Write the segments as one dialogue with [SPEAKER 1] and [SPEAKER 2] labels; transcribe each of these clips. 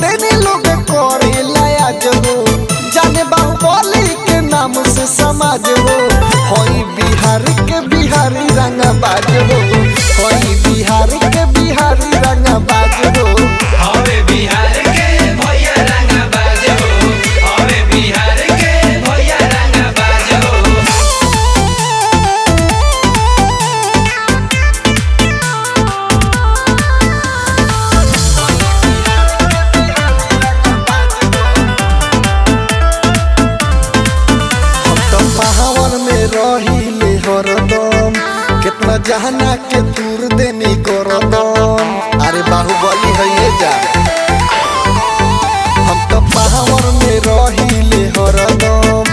[SPEAKER 1] देने लोग करेला आज हो, जाने बाहुबली के नाम से समाज हो। होई बिहार के बिहारी रंगबाज हो, होई बिहार के बिहारी रंगबाज हो।
[SPEAKER 2] हवे बिहार के भैया रंगबाज हो, हवे बिहार के भैया रंगबाज हो।
[SPEAKER 1] महावन में रहिले हरदम, कितना जहाना के दूर देनी करदम। अरे बाहुबली है ये जा, हम तो महावन में रहिले हरदम,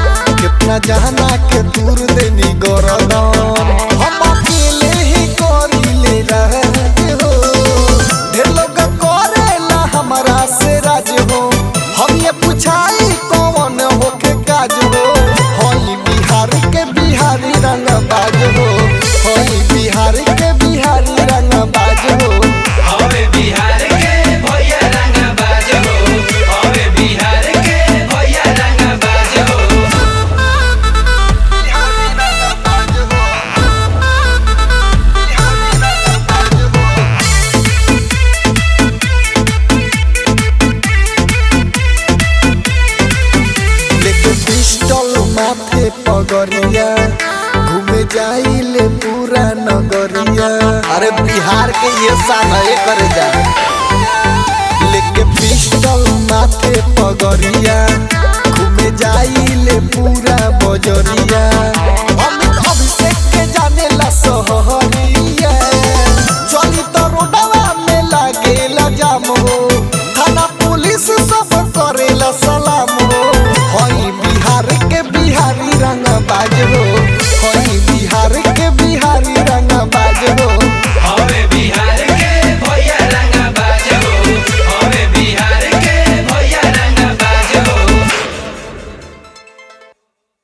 [SPEAKER 1] कितना जहाना के दूर देनी करदम। हम अकेले ही करिले राज हो, ढेर लोग करेला हमारा से राज हो। हम ये पूछाई कौन होके काज हो, होई बिहार के बिहारी रंगबाज हो, होई बिहार के बिहारी रंगबाज हो।
[SPEAKER 2] हवे बिहार के भैया रंगबाज हो, हवे बिहार के भैया रंगबाज हो।
[SPEAKER 1] लेके पिस्टल माथे पगरिया, घूमे जाइले पूरा नगरिया। अरे बिहार के ये शान है करे जा, लेके पिस्टल माथे पगरिया, घूमे जाइले पूरा बजरिया। अमित अभिषेक के जाने ला सहरिया, चली तो रोडवा में लागेला जाम हो।